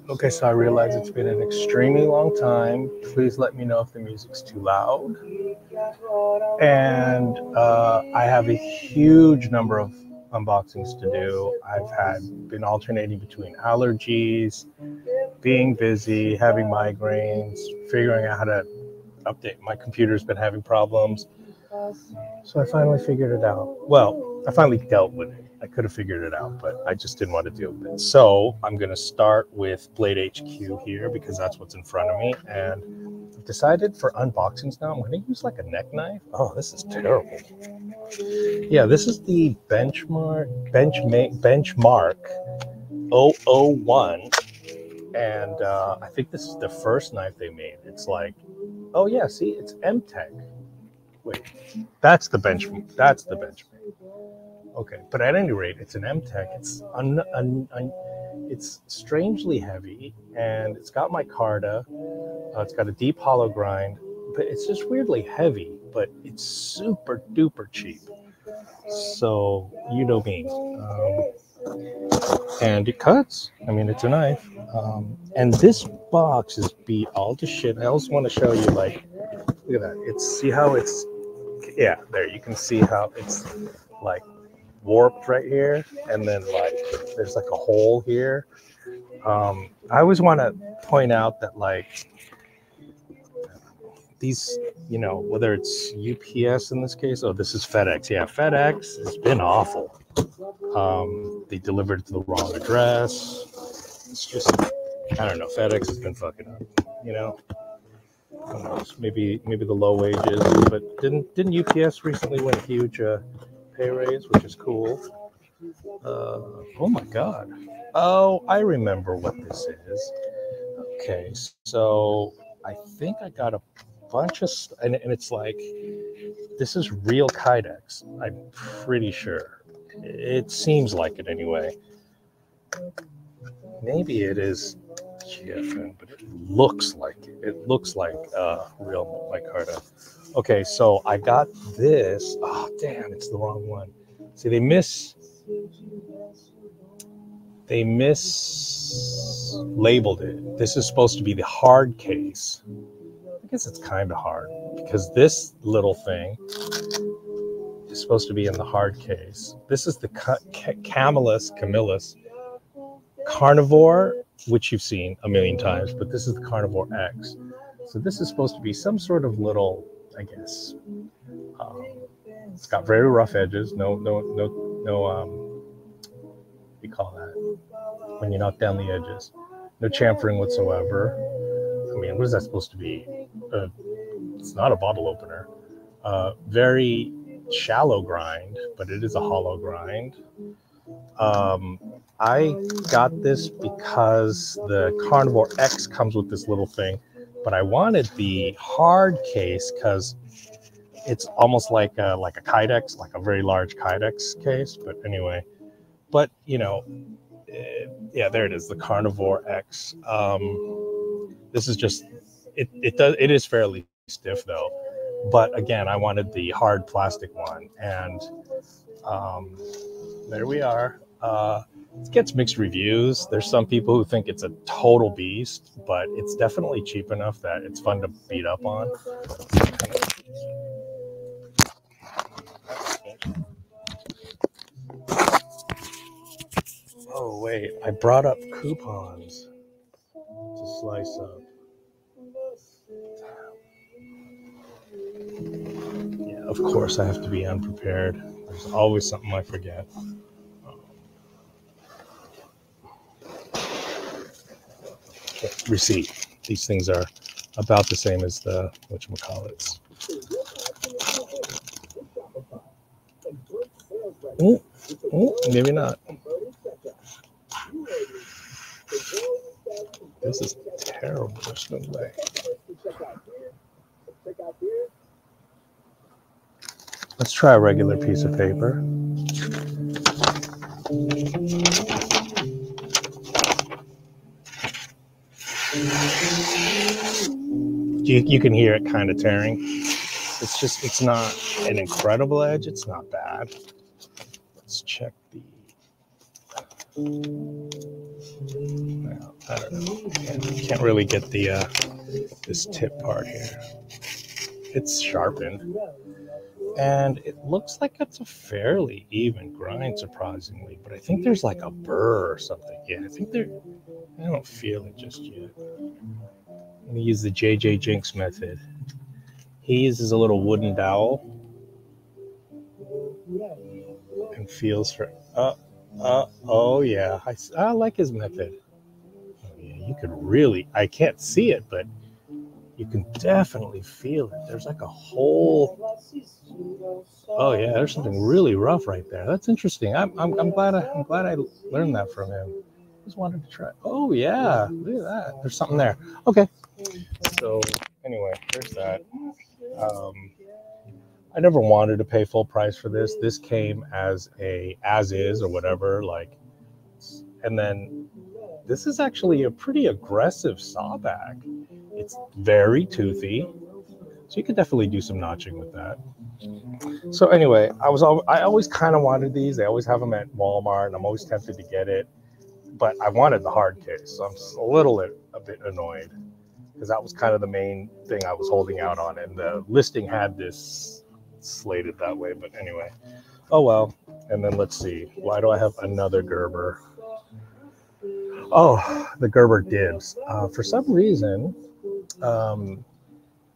Okay, so I realize it's been an extremely long time. Please let me know if the music's too loud. And I have a huge number of unboxings to do. Been alternating between allergies, being busy, having migraines, figuring out how to update. My computer's been having problems. So I finally figured it out. Well, I finally dealt with it. I could have figured it out, but I just didn't want to deal with it. So I'm going to start with BladeHq here because that's what's in front of me. And I've decided for unboxings now, I'm going to use like a neck knife. Oh, this is terrible. Yeah, this is the Benchmark 001. And I think this is the first knife they made. It's like, oh yeah, see, it's M-Tech. Wait, that's the benchmark. Okay, but at any rate, it's an M-Tech. It's strangely heavy, and it's got micarta. It's got a deep hollow grind, but it's just weirdly heavy. But it's super duper cheap. So you know me, and it cuts. I mean, it's a knife. And this box is beat all to shit. I also want to show you, like, look at that. See how it's. Yeah, there you can see how it's like warped right here, and then like there's like a hole here. I always want to point out that like these, whether it's UPS in this case, oh, this is FedEx. Yeah, FedEx has been awful. They delivered to the wrong address. It's just, I don't know. FedEx has been fucking up. Who knows? Maybe the low wages, but didn't UPS recently win a huge pay raise, which is cool. Oh my God! Oh, I remember what this is. Okay, so I think I got a bunch of, and it's like, this is real Kydex. I'm pretty sure. It seems like it anyway. Maybe it is GFN, but it looks like it. It looks like real micarta. Okay, so I got this. Oh, damn, it's the wrong one. See, they mislabeled it. This is supposed to be the hard case. I guess it's kind of hard because this little thing is supposed to be in the hard case. This is the Camillus Carnivore, which you've seen a million times, but this is the Carnivore X. So this is supposed to be some sort of little, I guess. It's got very rough edges. No. What do you call that? When you knock down the edges. No chamfering whatsoever. I mean, what is that supposed to be? It's not a bottle opener. Very shallow grind, but it is a hollow grind. I got this because the Carnivore X comes with this little thing, but I wanted the hard case because it's almost like a Kydex, like a very large Kydex case. But anyway, yeah, there it is, the Carnivore X. This is just it is fairly stiff though, but again, I wanted the hard plastic one, and there we are. It gets mixed reviews. There's some people who think it's a total beast, but it's definitely cheap enough that it's fun to beat up on. Oh wait, I brought up coupons to slice up. Yeah, of course I have to be unprepared. There's always something I forget. Okay, receipt. These things are about the same as the whatchamacallits. Maybe not. This is terrible. There's no way. Let's try a regular piece of paper. You can hear it kind of tearing. It's not an incredible edge. It's not bad. Let's check the. I don't know. Can't really get the this tip part here. It's sharpened, and it looks like it's a fairly even grind, surprisingly. But I think there's like a burr or something. Yeah, I think there. I don't feel it just yet. I'm gonna use the JJ Jinx method. He uses a little wooden dowel and feels for. Oh yeah, I like his method. Oh, yeah, you could really. I can't see it, but you can definitely feel it. There's like a whole. Oh yeah, there's something really rough right there. That's interesting. I'm glad I learned that from him. Just wanted to try. Oh yeah, look at that. There's something there. Okay. So anyway, there's that. I never wanted to pay full price for this. This came as is or whatever, like, and then this is actually a pretty aggressive saw back. It's very toothy, so you could definitely do some notching with that. So anyway, I always kind of wanted these. They always have them at Walmart, and I'm always tempted to get it, but I wanted the hard case, so I'm a bit annoyed because that was kind of the main thing I was holding out on, and the listing had this slated that way. But anyway, oh well. And then let's see, why do I have another Gerber? Oh, the Gerber Dibs. For some reason,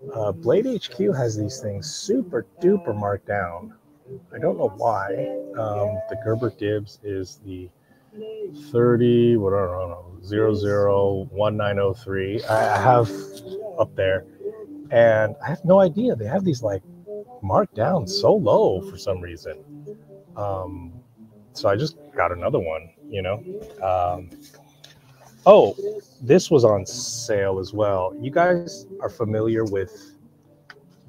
BladeHq has these things super duper marked down. I don't know why. The Gerber Dibs is the 30, what I don't know, 001903. I have up there, and I have no idea. They have these like marked down so low for some reason. So I just got another one, you know. Oh, this was on sale as well. You guys are familiar with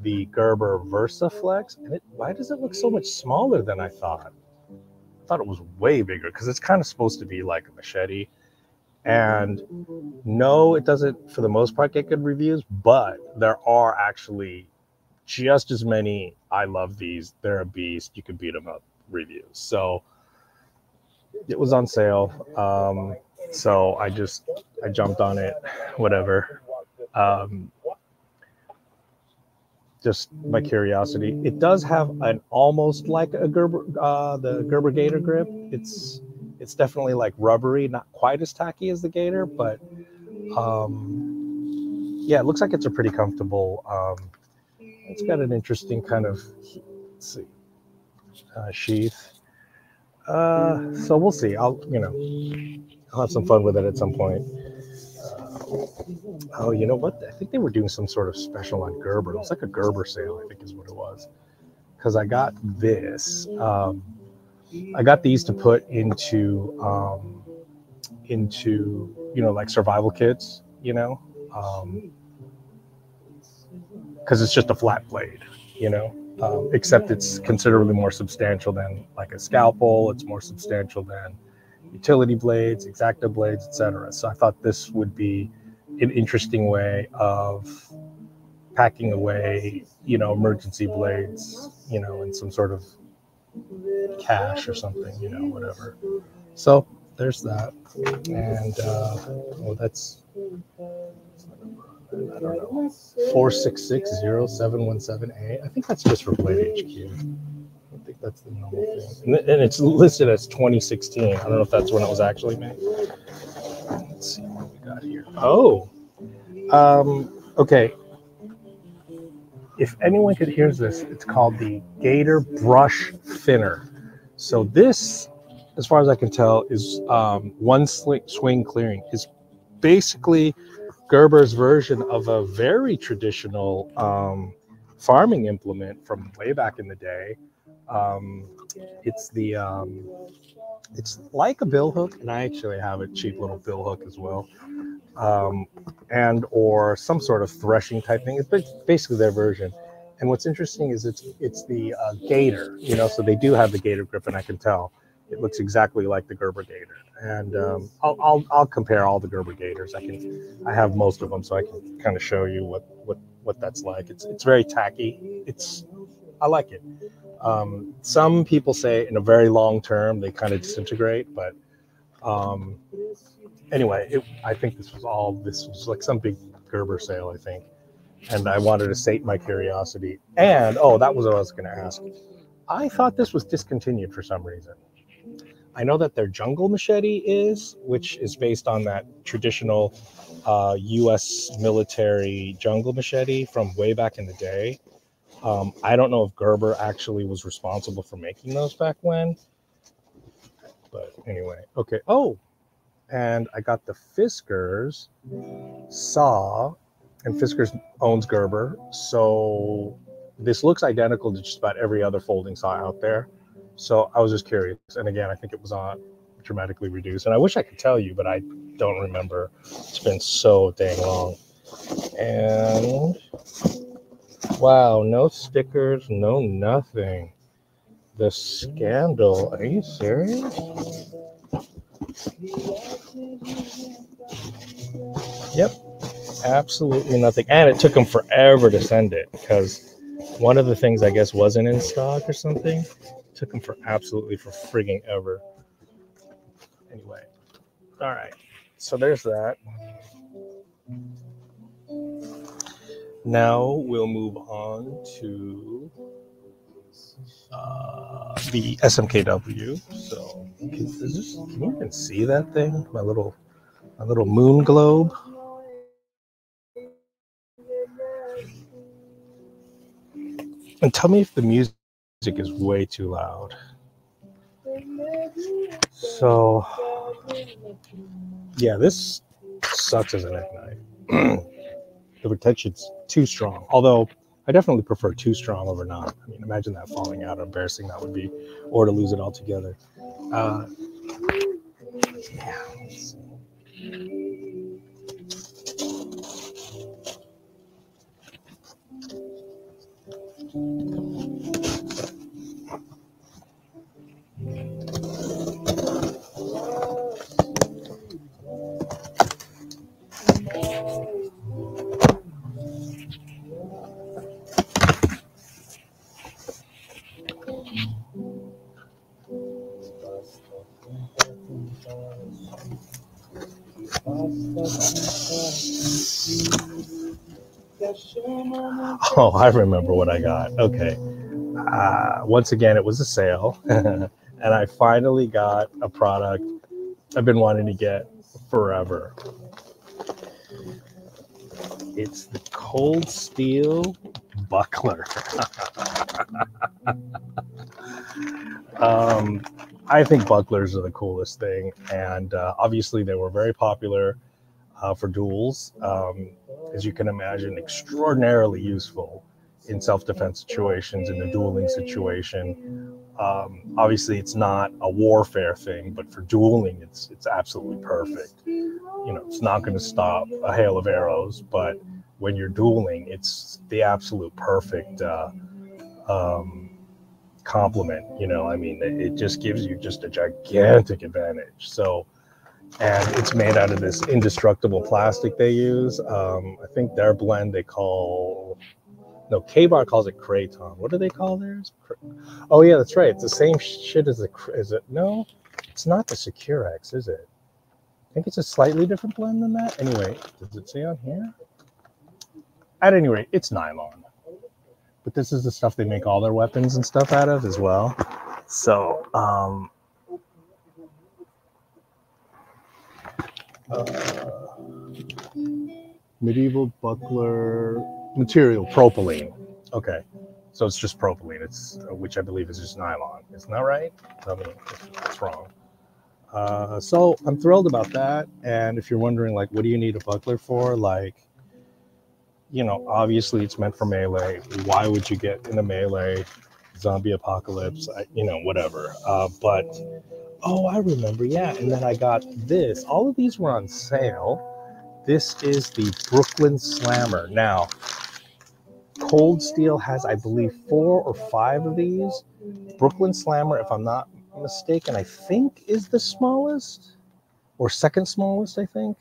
the Gerber Versafix? And why does it look so much smaller than I thought? I thought it was way bigger because it's kind of supposed to be like a machete. And no, it doesn't for the most part get good reviews, but there are actually just as many I love these, they're a beast, you could beat them up reviews. So it was on sale. So I jumped on it, whatever. Just my curiosity. It does have an almost like a Gerber, the Gerber Gator grip. It's definitely like rubbery, not quite as tacky as the Gator, but yeah, it looks like it's a pretty comfortable. It's got an interesting kind of, let's see, sheath. So we'll see. I'll have some fun with it at some point. Oh, you know what? I think they were doing some sort of special on Gerber. It was like a Gerber sale, I think is what it was. Because I got this. I got these to put into like survival kits, because it's just a flat blade, except it's considerably more substantial than like a scalpel. It's more substantial than utility blades, X-Acto blades, etc. So I thought this would be an interesting way of packing away, emergency blades, in some sort of cache or something, whatever. So there's that. And that's, I don't know, 4660717A. I think that's just for BladeHq. I think that's the normal thing. And it's listed as 2016. I don't know if that's when it was actually made. Let's see what we got here. Oh, okay. If anyone could hear this, it's called the Gator Brush Thinner. So this, as far as I can tell, is one swing clearing. Is basically Gerber's version of a very traditional farming implement from way back in the day. It's like a bill hook, and I actually have a cheap little bill hook as well, and or some sort of threshing type thing. It's basically their version. And what's interesting is it's the Gator, so they do have the Gator grip, and I can tell it looks exactly like the Gerber Gator. And I'll compare all the Gerber Gators. I have most of them, so I can kind of show you what that's like. It's very tacky. I like it. Some people say in a very long term they kind of disintegrate, but Anyway, I think this was like some big Gerber sale, I think. And I wanted to sate my curiosity. And, oh, that was what I was going to ask. I thought this was discontinued for some reason. I know that their jungle machete is, which is based on that traditional U.S. military jungle machete from way back in the day. I don't know if Gerber actually was responsible for making those back when. But anyway, okay. Oh, and I got the Fiskars saw, and Fiskars owns Gerber. So this looks identical to just about every other folding saw out there. So I was just curious. And again, I think it was on dramatically reduced. And I wish I could tell you, but I don't remember. It's been so dang long. And wow, no stickers, no nothing. The scandal. Are you serious? Yep. Absolutely nothing. And it took them forever to send it because one of the things I guess wasn't in stock or something. It took them for frigging ever. Anyway. All right. So there's that. Now we'll move on to the SMKW. So can you even see that thing? My little moon globe. And tell me if the music is way too loud. So yeah, this sucks as a neck knife. The protection's too strong. Although I definitely prefer too strong over not. I mean, imagine that falling out, how embarrassing that would be, or to lose it altogether. Yeah. Let's see. Oh, I remember what I got. Okay. Once again, it was a sale, and I finally got a product I've been wanting to get forever. It's the Cold Steel buckler. I think bucklers are the coolest thing, and obviously they were very popular for duels. As you can imagine, extraordinarily useful in self-defense situations, in the dueling situation. Obviously, it's not a warfare thing, but for dueling, it's absolutely perfect. You know, it's not going to stop a hail of arrows, but when you're dueling, it's the absolute perfect complement. You know, I mean, it just gives you just a gigantic advantage. So, and it's made out of this indestructible plastic they use. I think their blend they call, no, K-Bar calls it Kraton. What do they call theirs? Oh yeah, that's right. It's the same shit as no, it's not the Securex, is it? I think it's a slightly different blend than that. Anyway, does it say on here? At any rate, it's nylon. But this is the stuff they make all their weapons and stuff out of as well. So, medieval buckler material, propylene. Okay, so it's just propylene. It's which I believe is just nylon. Isn't that right? Tell me if that's wrong. So I'm thrilled about that. And if you're wondering, like, what do you need a buckler for? Like, you know, obviously it's meant for melee. Why would you get in a melee zombie apocalypse? You know, whatever. But oh, I remember. Yeah, and then I got this. All of these were on sale. This is the Brooklyn Slammer. Now, Cold Steel has, I believe, 4 or 5 of these. Brooklyn Slammer, if I'm not mistaken, I think is the smallest or second smallest, I think.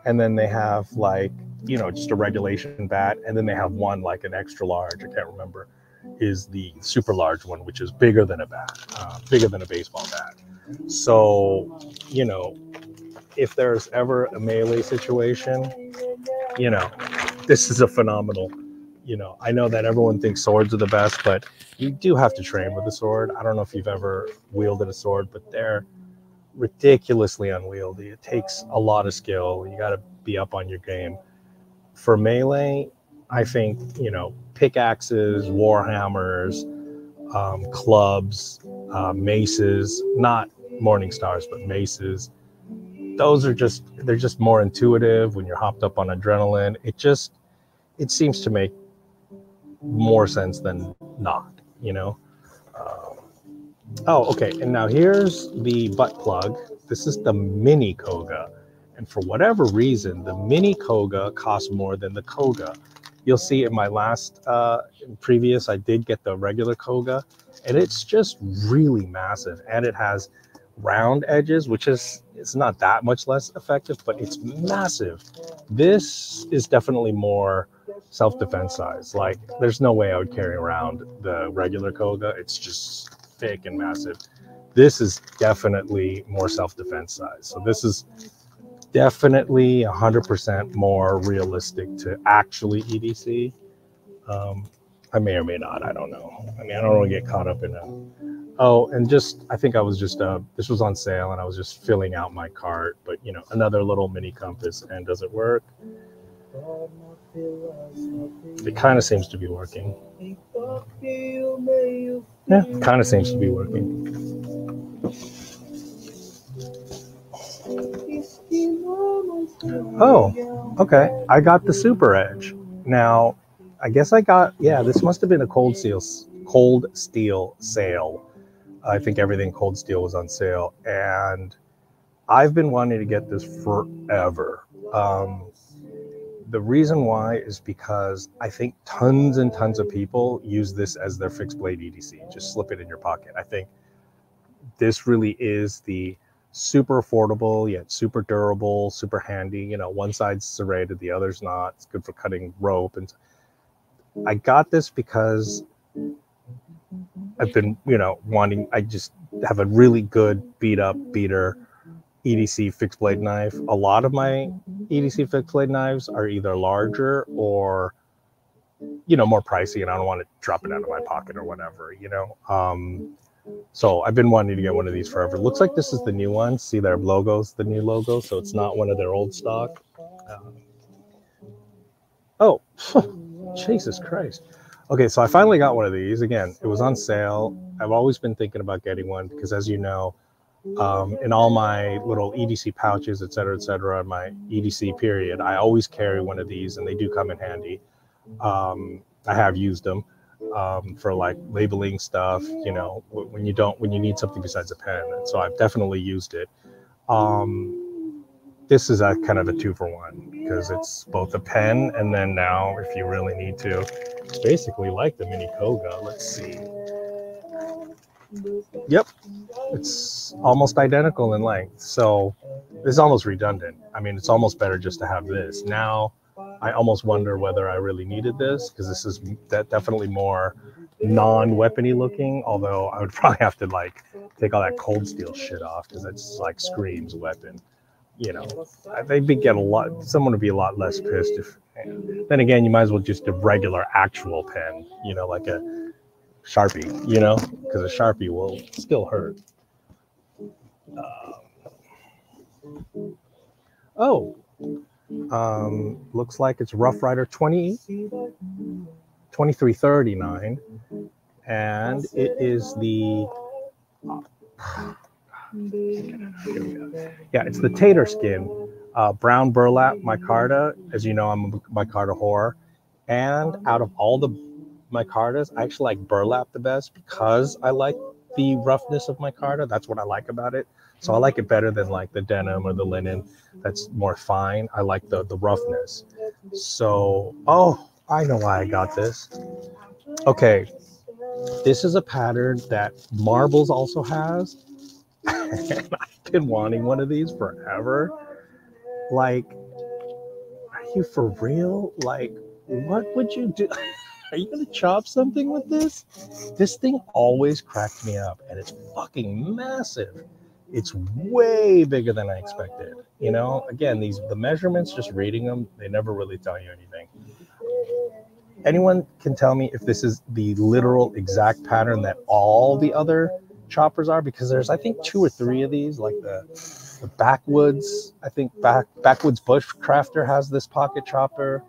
And then they have, like, you know, just a regulation bat. And then they have one, like an extra large, I can't remember, is the super large one, which is bigger than a bat, bigger than a baseball bat. So, you know, if there's ever a melee situation, you know, this is a phenomenal, you know, I know that everyone thinks swords are the best, but you do have to train with a sword. I don't know if you've ever wielded a sword, but they're ridiculously unwieldy. It takes a lot of skill. You got to be up on your game. For melee, I think, you know, pickaxes, warhammers, clubs, maces, not morning stars, but maces. Those are just, they're just more intuitive when you're hopped up on adrenaline. It seems to make more sense than not, you know? Oh, okay. And now here's the butt plug. This is the mini Koga. And for whatever reason, the mini Koga costs more than the Koga. You'll see in my last previous, I did get the regular Koga, and it's just really massive. And it has round edges, which is, it's not that much less effective, but it's massive. This is definitely more self-defense size. Like, there's no way I would carry around the regular Koga. It's just thick and massive. This is definitely more self-defense size. So this is definitely 100% more realistic to actually EDC. I may or may not, I don't know. I mean, I don't want to get caught up in a, oh, and just, I think I was just, this was on sale and I was just filling out my cart, but you know, another little mini compass. And does it work? It kind of seems to be working. Yeah, kind of seems to be working. Oh, okay. I got the Super Edge. Now, I guess I got, yeah, this must have been a Cold Steel sale. I think everything Cold Steel was on sale. And I've been wanting to get this forever. The reason why is because I think tons and tons of people use this as their fixed blade EDC. Just slip it in your pocket. I think this really is the super affordable, yet super durable, super handy. You know, one side's serrated, the other's not. It's good for cutting rope. And I got this because I've been, you know, I just have a really good beater EDC fixed blade knife. A lot of my EDC fixed blade knives are either larger or, you know, more pricey, and I don't want to drop it out of my pocket or whatever, you know. So I've been wanting to get one of these forever. Looks like this is the new one. See their logos, the new logo. So it's not one of their old stock. Oh, Jesus Christ. Okay, so I finally got one of these. Again, it was on sale. I've always been thinking about getting one because, as you know, in all my little EDC pouches, et cetera, my EDC period, I always carry one of these, and they do come in handy. I have used them for like labeling stuff, you know, when you need something besides a pen. And so I've definitely used it. This is a kind of a 2-for-1 because it's both a pen, and then now if you really need to, it's basically like the mini Koga. Let's see. Yep, it's almost identical in length. So it's almost redundant. I mean, it's almost better just to have this. Now I almost wonder whether I really needed this, because this is definitely more non-weapony looking, although I would probably have to like take all that Cold Steel shit off because it's like screams weapon. You know, they'd get a lot, someone would be a lot less pissed if, then again, you might as well just a regular actual pen, you know, like a Sharpie, you know, because a Sharpie will still hurt. Looks like it's Rough Ryder 2339, and it is the yeah, it's the Tater skin, brown burlap micarta. As you know, I'm a micarta whore, and out of all the micartas, I actually like burlap the best because I like the roughness of micarta. That's what I like about it. So I like it better than like the denim or the linen that's more fine. I like the roughness. So, oh, I know why I got this. Okay, this is a pattern that Marbles also has. And I've been wanting one of these forever. Like, are you for real? Like, what would you do? Are you gonna chop something with this? This thing always cracked me up, and it's fucking massive. It's way bigger than I expected. You know, again, the measurements, just reading them, they never really tell you anything. Anyone can tell me if this is the literal exact pattern that all the other choppers are? Because there's, I think, 2 or 3 of these, like the Backwoods. I think Backwoods Bushcrafter has this pocket chopper.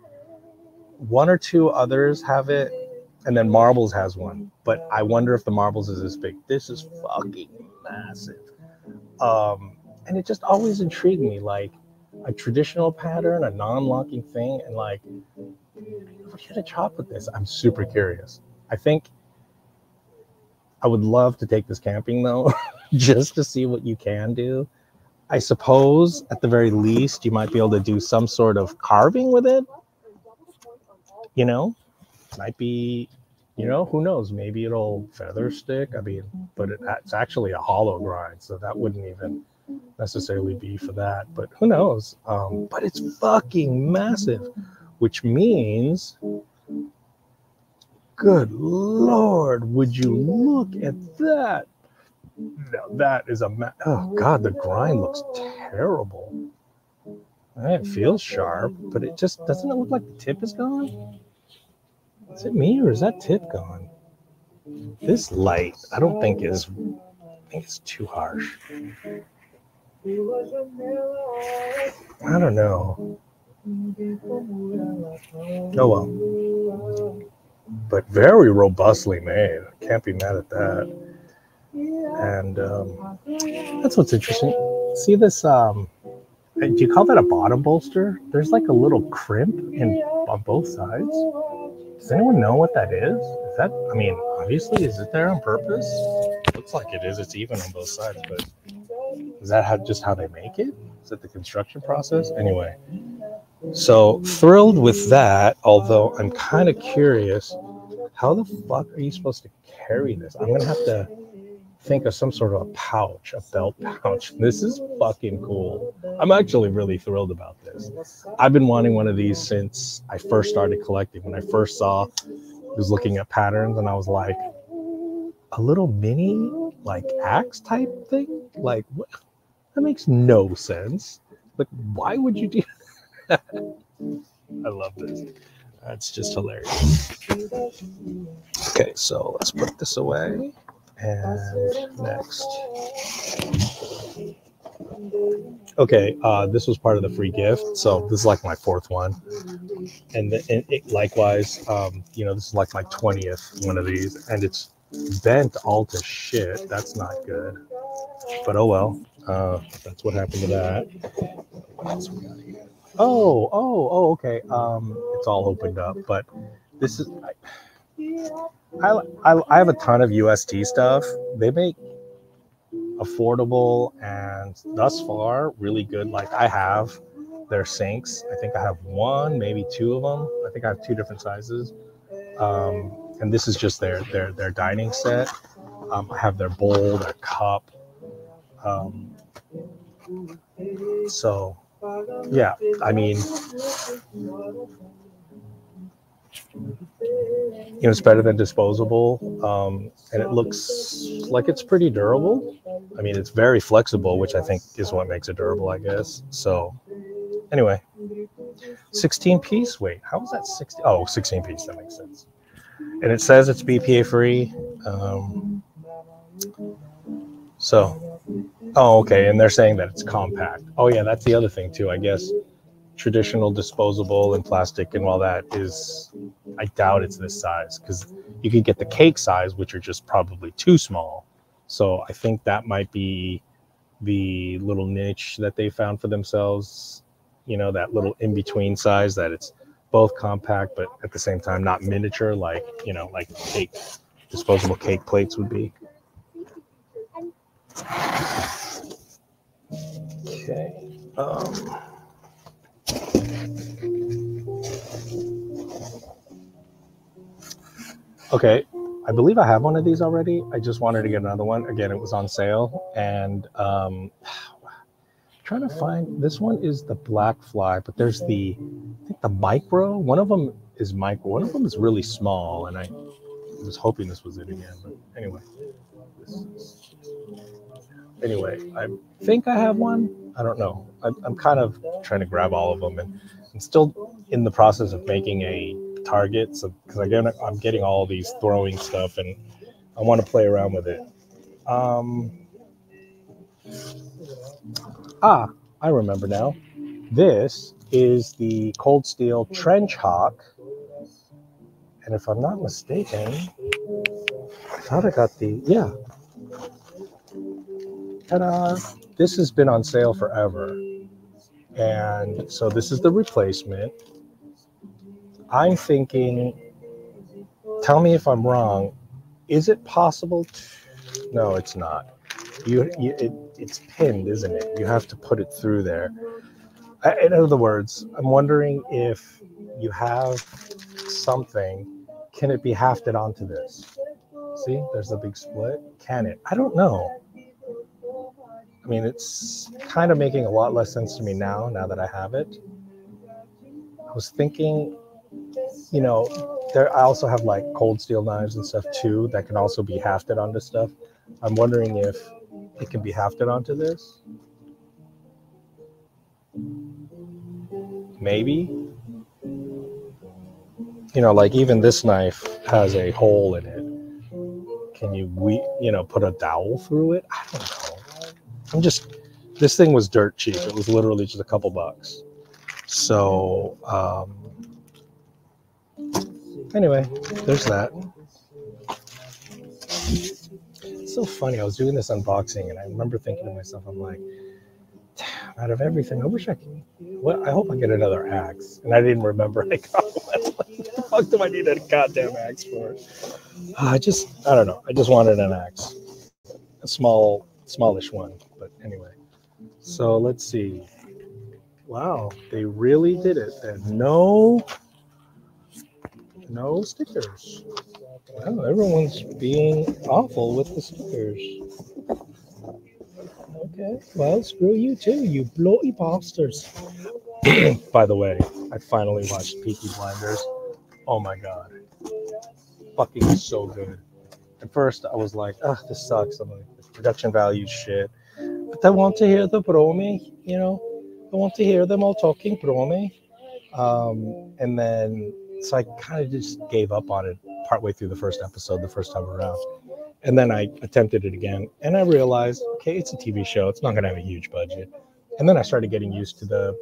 1 or 2 others have it, and then Marbles has one. But I wonder if the Marbles is this big. This is fucking massive. And it just always intrigued me, like a traditional pattern, a non-locking thing, and like, what should I chop with this? I'm super curious. I think I would love to take this camping though, just to see what you can do. I suppose at the very least, you might be able to do some sort of carving with it. You know, might be, you know, who knows? Maybe it'll feather stick. I mean, but it's actually a hollow grind, so that wouldn't even necessarily be for that. But who knows? But it's fucking massive, which means, good Lord, would you look at that? Now that is oh God, the grind looks terrible. It feels sharp, but it just doesn't it look like the tip is gone? Is it me or is that tip gone? This light, I don't think is. I think it's too harsh. I don't know. Oh well. But very robustly made. Can't be mad at that. And that's what's interesting. See this? Do you call that a bottom bolster? There's like a little crimp on both sides. Does anyone know what that is? Is that? I mean, obviously, is it there on purpose? Looks like it is. It's even on both sides, but is that just how they make it? Is that the construction process? Anyway, so thrilled with that. Although I'm kind of curious, how the fuck are you supposed to carry this? I'm gonna have to think of some sort of a pouch, a belt pouch. This is fucking cool. I'm actually really thrilled about this. I've been wanting one of these since I first started collecting. When I first was looking at patterns, and I was like, a little mini like axe type thing? Like, what? That makes no sense. Like, why would you do that? I love this. That's just hilarious. Okay, so let's put this away. And next. Okay, this was part of the free gift, so this is like my 4th one. And likewise, you know, this is like my 20th one of these, and it's bent all to shit. That's not good. But oh well. That's what happened to that. What else we got here? Oh, okay. It's all opened up, but this is. I have a ton of UST stuff. They make affordable and thus far really good. Like I have their sinks. I think I have 1, maybe 2 of them. I think I have 2 different sizes. And this is just their dining set. I have their bowl, their cup. So yeah, I mean, you know, it's better than disposable, and it looks like it's pretty durable. I mean, it's very flexible, which I think is what makes it durable, I guess. So anyway, 16 piece. Wait, how is that 60? Oh, 16 piece. That makes sense. And it says it's BPA free. Oh, okay. And they're saying that it's compact. Oh yeah, that's the other thing too, I guess. Traditional disposable and plastic and all that is, I doubt it's this size, because you could get the cake size, which are just probably too small. So I think that might be the little niche that they found for themselves, you know, that little in-between size, that it's both compact but at the same time not miniature, like, you know, like cake, disposable cake plates would be. Okay. Okay, I believe I have one of these already. I just wanted to get another one. Again, it was on sale, and trying to find, this one is the black fly, but there's I think the micro. One of them is micro. One of them is really small, and I was hoping this was it again. But anyway, anyway, I think I have one. I don't know. I'm kind of trying to grab all of them, and I'm still in the process of making a target. So because I'm getting all these throwing stuff, and I want to play around with it. I remember now. This is the Cold Steel Trench Hawk, and if I'm not mistaken, I thought I got the Ta-da! This has been on sale forever, and so this is the replacement. I'm thinking, tell me if I'm wrong, is it possible to, no, it's not. It's pinned, isn't it? You have to put it through there. In other words, I'm wondering if you have something, can it be hafted onto this? See, there's a big split. Can it? I don't know. I mean, it's kind of making a lot less sense to me now that I have it. I was thinking, you know, I also have like cold steel knives and stuff too that can also be hafted onto stuff. I'm wondering if it can be hafted onto this. Maybe. You know, like even this knife has a hole in it. Can you, put a dowel through it? I don't know. This thing was dirt cheap. It was literally just a couple bucks. So, anyway, there's that. It's so funny. I was doing this unboxing and I remember thinking to myself, I'm like, damn, out of everything, I wish I could, I hope I get another axe. And I didn't remember I got one. What the fuck do I need a goddamn axe for? I don't know. I just wanted an axe. A smallish one. But anyway. So let's see. Wow, they really did it. And no stickers. Wow, everyone's being awful with the stickers. Okay, well, screw you too, you bloody bastards. By the way, I finally watched Peaky Blinders. Oh my god. Fucking so good. At first, I was like, ugh, this sucks. I'm like, the production value shit. But I want to hear the promo, you know? I want to hear them all talking promo. And then, so I kind of just gave up on it partway through the first episode, the first time around. And then I attempted it again. And I realized, okay, it's a TV show. It's not going to have a huge budget. And then I started getting used to the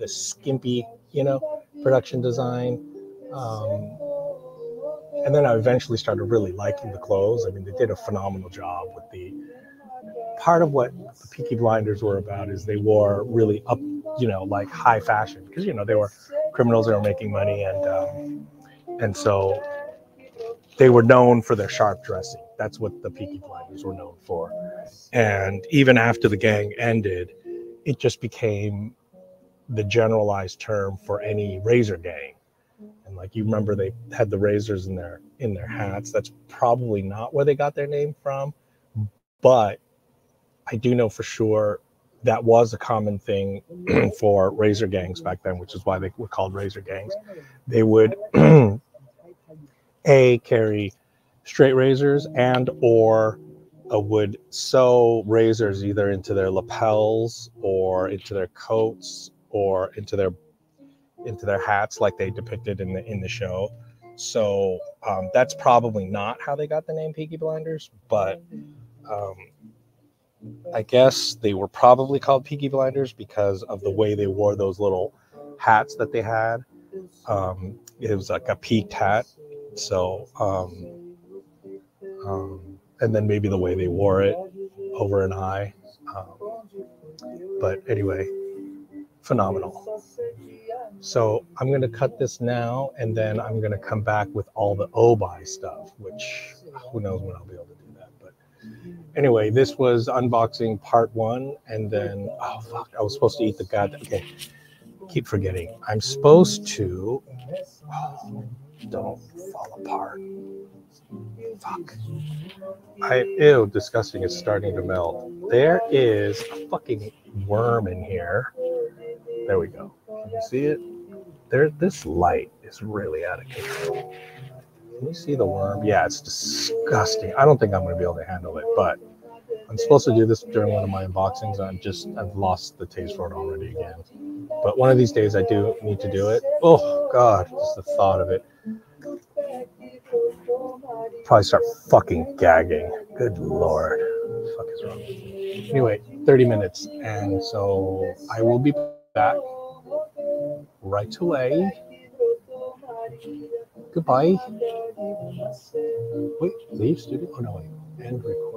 skimpy, production design. And then I eventually started really liking the clothes. I mean, they did a phenomenal job with the part of what the Peaky Blinders were about is they wore really up, like high fashion because, they were criminals that were making money. And so they were known for their sharp dressing. That's what the Peaky Blinders were known for. And even after the gang ended, it just became the generalized term for any razor gang. And like you remember, they had the razors in their hats. That's probably not where they got their name from, but I do know for sure that was a common thing for razor gangs back then, which is why they were called razor gangs. They would carry straight razors and or would sew razors either into their lapels or into their coats or into their hats like they depicted in the show. So that's probably not how they got the name Peaky Blinders, but I guess they were probably called Peaky Blinders because of the way they wore those little hats that they had. It was like a peaked hat. So, and then maybe the way they wore it over an eye. But anyway, phenomenal. So I'm going to cut this now, and then I'm going to come back with all the OBI stuff, which who knows when I'll be able to do that. But anyway, this was unboxing part 1, and then, oh, fuck, I was supposed to eat the goddamn, okay, keep forgetting. I'm supposed to, don't fall apart. Fuck. Ew, disgusting, it's starting to melt. There is a fucking worm in here. There we go. Can you see it? This light is really out of control. Can you see the worm? Yeah, it's disgusting. I don't think I'm going to be able to handle it, but I'm supposed to do this during one of my unboxings. I've lost the taste for it already again. But one of these days I do need to do it. Oh God, just the thought of it. Probably start fucking gagging. Good Lord. What the fuck is wrong with me? Anyway, 30 minutes. And so I will be back right away. Goodbye. Wait, leave studio? Oh no, wait. End record.